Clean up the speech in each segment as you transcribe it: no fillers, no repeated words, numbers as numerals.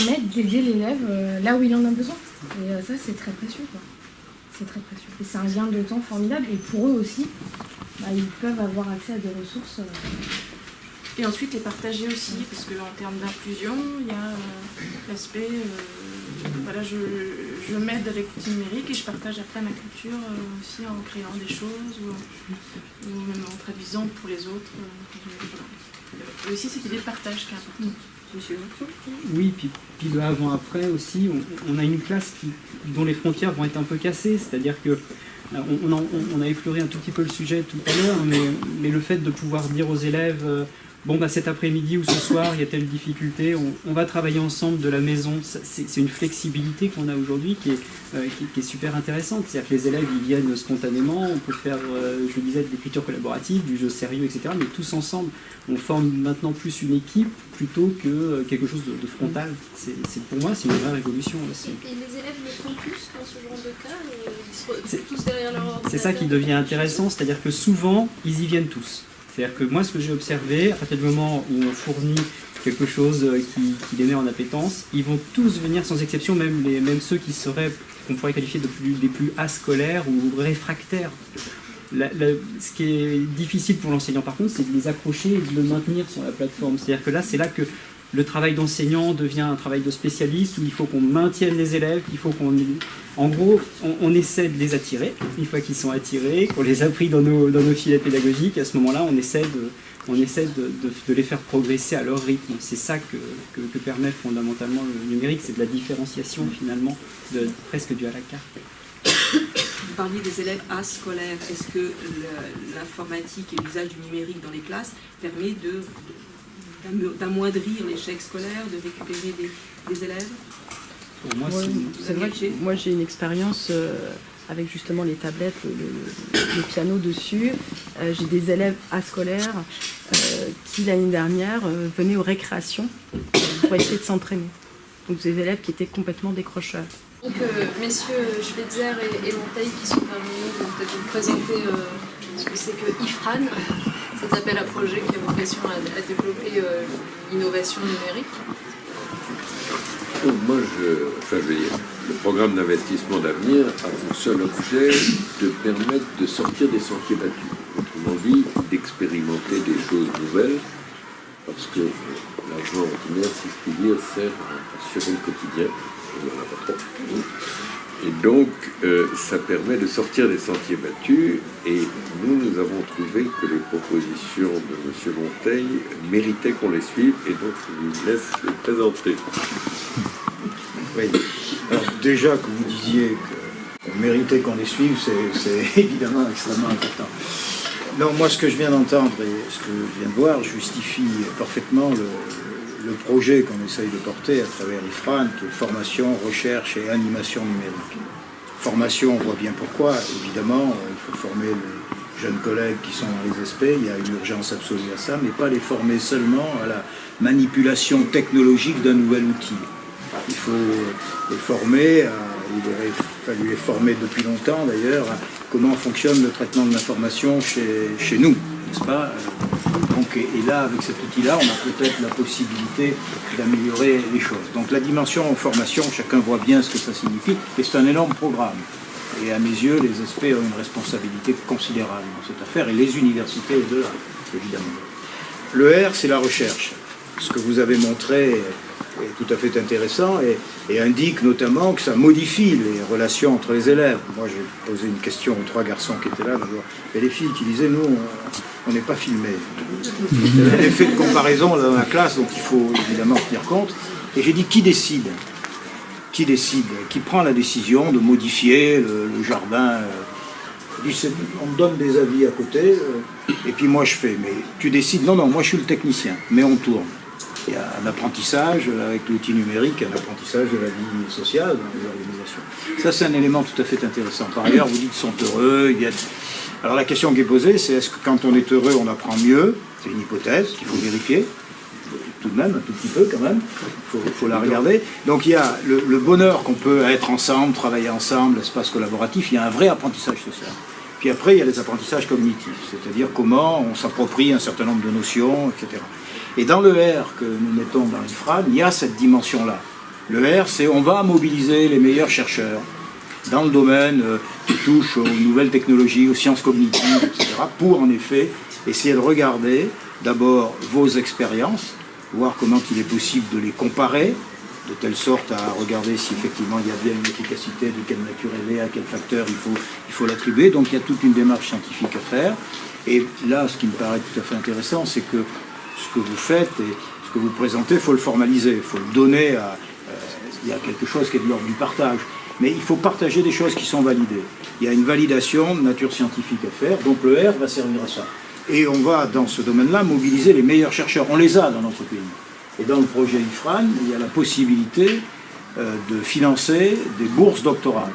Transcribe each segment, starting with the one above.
permettent d'aider l'élève là où il en a besoin. Et ça, c'est très précieux, quoi. C'est très précieux. Et c'est un gain de temps formidable. Et pour eux aussi, ils peuvent avoir accès à des ressources. Et ensuite les partager aussi, parce qu'en termes d'inclusion, il y a l'aspect, voilà, je m'aide avec l'outil numérique et je partage après ma culture aussi en créant des choses ou même en traduisant pour les autres. Et aussi cette idée de partage qui est importante. Monsieur. Oui, puis le avant-après aussi, on a une classe dont les frontières vont être un peu cassées, c'est-à-dire que on a effleuré un tout petit peu le sujet tout à l'heure, mais le fait de pouvoir dire aux élèves bon, cet après-midi ou ce soir, il y a telle difficulté, on va travailler ensemble de la maison. C'est une flexibilité qu'on a aujourd'hui qui est super intéressante. C'est-à-dire que les élèves, ils viennent spontanément, on peut faire, je le disais, de l'écriture collaborative, du jeu sérieux, etc. Mais tous ensemble, on forme maintenant plus une équipe plutôt que quelque chose de frontal. Pour moi, c'est une vraie révolution. Et les élèves le font tous dans ce genre de cas, ils se retrouvent tous derrière leur ordinateur. C'est ça qui devient intéressant, c'est-à-dire que souvent, ils y viennent tous. C'est-à-dire que moi, ce que j'ai observé, à partir du moment où on fournit quelque chose qui les met en appétence, ils vont tous venir sans exception, même ceux qu'on pourrait qualifier des plus ascolaires ou réfractaires. Ce qui est difficile pour l'enseignant, par contre, c'est de les accrocher et de le maintenir sur la plateforme. C'est-à-dire que c'est là que le travail d'enseignant devient un travail de spécialiste, où il faut qu'on maintienne les élèves, en gros, on essaie de les attirer. Une fois qu'ils sont attirés, qu'on les a pris dans nos filets pédagogiques, à ce moment-là, on essaie de les faire progresser à leur rythme. C'est ça que permet fondamentalement le numérique, c'est de la différenciation finalement, presque du à la carte. Vous parliez des élèves ascolaires. Est-ce que l'informatique et l'usage du numérique dans les classes permet d'amoindrir l'échec scolaire, de récupérer des élèves? Pour moi, c'est vrai que moi j'ai une expérience avec justement les tablettes, le piano dessus. J'ai des élèves ascolaires qui l'année dernière venaient aux récréations pour essayer de s'entraîner. Donc des élèves qui étaient complètement décrocheurs. Donc messieurs Schweitzer et Monteil qui sont parmi nous vont peut-être vous présenter ce que c'est que IFRAN, cet appel à projet qui a vocation à développer l'innovation numérique. Moi, je veux dire, le programme d'investissement d'avenir a pour seul objet de permettre de sortir des sentiers battus. Autrement dit, d'expérimenter des choses nouvelles, parce que l'argent ordinaire, si je puis dire, sert à assurer le quotidien. Il n'y en a pas trop. Et donc, ça permet de sortir des sentiers battus, et nous avons trouvé que les propositions de M. Monteil méritaient qu'on les suive, et donc je vous laisse les présenter. Oui. Alors, déjà que vous disiez qu'on méritait qu'on les suive, c'est évidemment extrêmement important. Non, moi, ce que je viens d'entendre et ce que je viens de voir justifie parfaitement le projet qu'on essaye de porter à travers l'IFRAN, qui est formation, recherche et animation numérique. Formation, on voit bien pourquoi. Évidemment, il faut former les jeunes collègues qui sont dans les SP, il y a une urgence absolue à ça, mais pas les former seulement à la manipulation technologique d'un nouvel outil. Il faut les former, il aurait fallu les former depuis longtemps d'ailleurs, à comment fonctionne le traitement de l'information chez nous, n'est-ce pas? Donc, et là, avec cet outil-là, on a peut-être la possibilité d'améliorer les choses. Donc la dimension en formation, chacun voit bien ce que ça signifie, et c'est un énorme programme. Et à mes yeux, les SP ont une responsabilité considérable dans cette affaire, et les universités au-delà, évidemment. Le R, c'est la recherche. Ce que vous avez montré est tout à fait intéressant et indique notamment que ça modifie les relations entre les élèves. Moi, j'ai posé une question aux 3 garçons qui étaient là, et les filles qui disaient, nous, on n'est pas filmés. Il y a un effet de comparaison dans la classe, donc il faut évidemment tenir compte. Et j'ai dit, qui décide? Qui décide? Qui prend la décision de modifier le jardin? On me donne des avis à côté, et puis moi je fais, mais tu décides? Non, moi je suis le technicien, mais on tourne. Il y a un apprentissage avec l'outil numérique, un apprentissage de la vie sociale dans les organisations. Ça, c'est un élément tout à fait intéressant. Par ailleurs, vous dites qu'ils sont heureux. Alors la question qui est posée, c'est est-ce que quand on est heureux, on apprend mieux? C'est une hypothèse qu'il faut vérifier, tout de même, un tout petit peu quand même. Il faut la regarder. Donc il y a le bonheur qu'on peut être ensemble, travailler ensemble, l'espace collaboratif, il y a un vrai apprentissage social. Puis après, il y a les apprentissages cognitifs, c'est-à-dire comment on s'approprie un certain nombre de notions, etc. Et dans le R que nous mettons dans l'IFRAN, il y a cette dimension-là. Le R, c'est on va mobiliser les meilleurs chercheurs dans le domaine qui touche aux nouvelles technologies, aux sciences cognitives, etc., pour en effet essayer de regarder d'abord vos expériences, voir comment il est possible de les comparer, de telle sorte à regarder si effectivement il y a bien une efficacité, de quelle nature elle est, à quel facteur il faut l'attribuer. Donc il y a toute une démarche scientifique à faire. Et là, ce qui me paraît tout à fait intéressant, c'est que ce que vous faites et ce que vous présentez, il faut le formaliser, il faut le donner à... il y a quelque chose qui est de l'ordre du partage. Mais il faut partager des choses qui sont validées. Il y a une validation de nature scientifique à faire, donc le R va servir à ça. Et on va, dans ce domaine-là, mobiliser les meilleurs chercheurs. On les a dans notre pays. Et dans le projet IFRAN, il y a la possibilité de financer des bourses doctorales.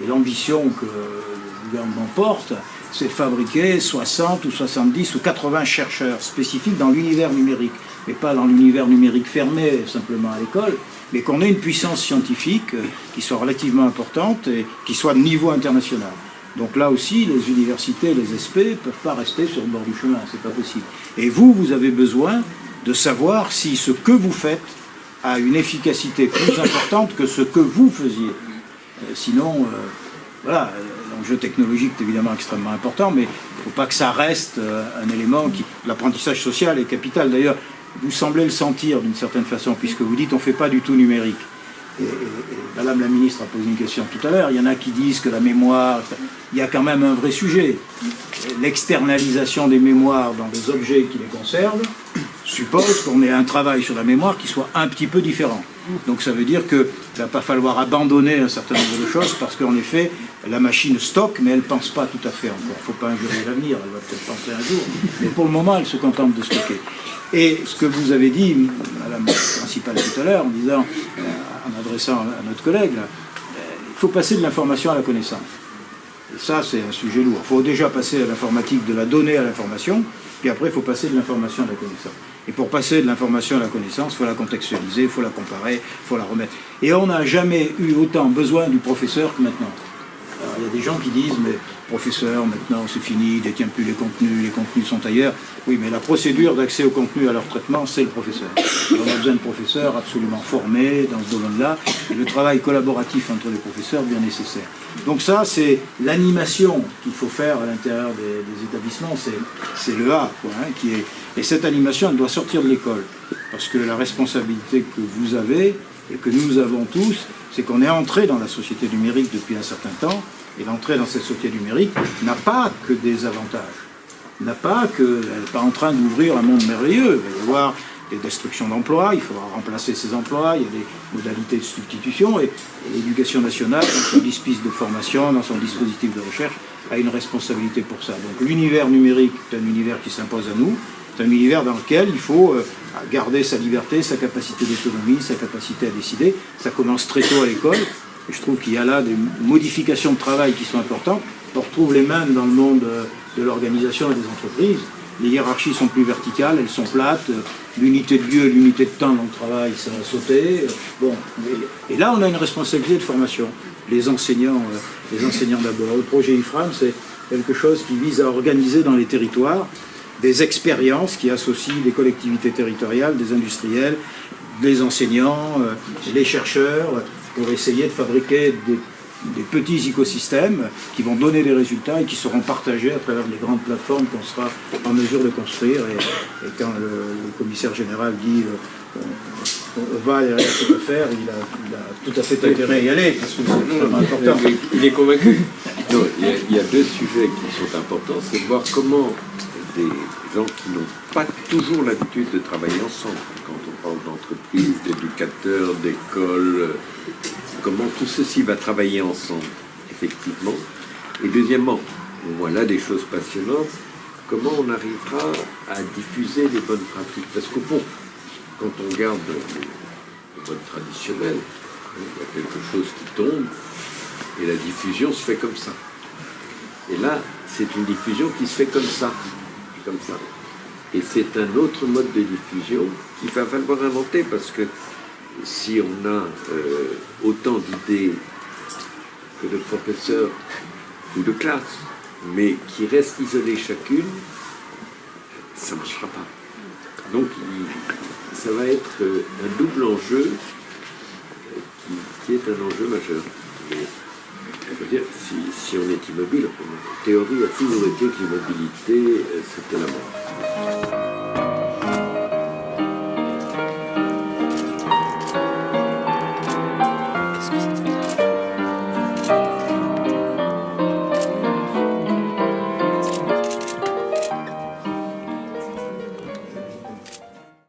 Et l'ambition que le gouvernement porte, c'est de fabriquer 60 ou 70 ou 80 chercheurs spécifiques dans l'univers numérique. Mais pas dans l'univers numérique fermé simplement à l'école, mais qu'on ait une puissance scientifique qui soit relativement importante et qui soit de niveau international. Donc là aussi, les universités, les SP ne peuvent pas rester sur le bord du chemin, c'est pas possible. Et vous avez besoin de savoir si ce que vous faites a une efficacité plus importante que ce que vous faisiez. Sinon, voilà, l'enjeu technologique est évidemment extrêmement important, mais il ne faut pas que ça reste un élément qui... L'apprentissage social est capital. D'ailleurs, vous semblez le sentir d'une certaine façon, puisque vous dites on ne fait pas du tout numérique. Et Madame la ministre a posé une question tout à l'heure. Il y en a qui disent que la mémoire... Il y a quand même un vrai sujet. L'externalisation des mémoires dans des objets qui les conservent suppose qu'on ait un travail sur la mémoire qui soit un petit peu différent. Donc ça veut dire qu'il ne va pas falloir abandonner un certain nombre de choses parce qu'en effet, la machine stocke, mais elle ne pense pas tout à fait encore. Il ne faut pas injurer l'avenir, elle va peut-être penser un jour. Mais pour le moment, elle se contente de stocker. Et ce que vous avez dit, Madame la principale tout à l'heure, en disant, en adressant à notre collègue, là, il faut passer de l'information à la connaissance. Et ça, c'est un sujet lourd. Il faut déjà passer à l'informatique, de la donnée à l'information, puis après, il faut passer de l'information à la connaissance. Et pour passer de l'information à la connaissance, il faut la contextualiser, il faut la comparer, il faut la remettre. Et on n'a jamais eu autant besoin du professeur que maintenant. Alors, il y a des gens qui disent, mais professeur, maintenant c'est fini, il ne détient plus les contenus sont ailleurs. Oui, mais la procédure d'accès au contenu à leur traitement, c'est le professeur. Et on a besoin de professeurs absolument formés dans ce domaine-là, et le travail collaboratif entre les professeurs bien nécessaire. Donc ça, c'est l'animation qu'il faut faire à l'intérieur des établissements, c'est le A, quoi, hein, qui est... Et cette animation, elle doit sortir de l'école, parce que la responsabilité que vous avez, et que nous avons tous, c'est qu'on est entré dans la société numérique depuis un certain temps, et l'entrée dans cette société numérique n'a pas que des avantages. Elle n'est pas en train d'ouvrir un monde merveilleux. Il va y avoir des destructions d'emplois, il faudra remplacer ces emplois, il y a des modalités de substitution, et l'éducation nationale, dans son dispositif de formation, dans son dispositif de recherche, a une responsabilité pour ça. Donc l'univers numérique est un univers qui s'impose à nous, c'est un univers dans lequel il faut garder sa liberté, sa capacité d'autonomie, sa capacité à décider. Ça commence très tôt à l'école, et je trouve qu'il y a là des modifications de travail qui sont importantes. On retrouve les mêmes dans le monde de l'organisation et des entreprises. Les hiérarchies sont plus verticales, elles sont plates, l'unité de lieu et l'unité de temps dans le travail, ça va sauter. Bon, et là, on a une responsabilité de formation. Les enseignants d'abord. Le projet IFRAN, c'est quelque chose qui vise à organiser dans les territoires des expériences qui associent les collectivités territoriales, des industriels, des enseignants, les chercheurs, pour essayer de fabriquer des petits écosystèmes qui vont donner des résultats et qui seront partagés à travers les grandes plateformes qu'on sera en mesure de construire. Et quand le commissaire général dit on va derrière cette affaire, il a tout à fait intérêt à y aller, parce que c'est vraiment important. Il est convaincu. Non, il y a deux sujets qui sont importants, c'est de voir comment des gens qui n'ont pas toujours l'habitude de travailler ensemble, quand on parle d'entreprise, d'éducateurs, d'écoles, comment tout ceci va travailler ensemble, effectivement. Et deuxièmement, on voit là des choses passionnantes, comment on arrivera à diffuser les bonnes pratiques. Parce qu'au fond, quand on regarde le mode traditionnel, il y a quelque chose qui tombe, et la diffusion se fait comme ça. Et là, c'est une diffusion qui se fait comme ça. Comme ça. Et c'est un autre mode de diffusion qu'il va falloir inventer, parce que si on a autant d'idées que de professeurs ou de classes, mais qui restent isolées chacune, ça ne marchera pas. Donc ça va être un double enjeu est un enjeu majeur. Mais, je veux dire, si on est immobile, la théorie a toujours été que l'immobilité, c'était la mort.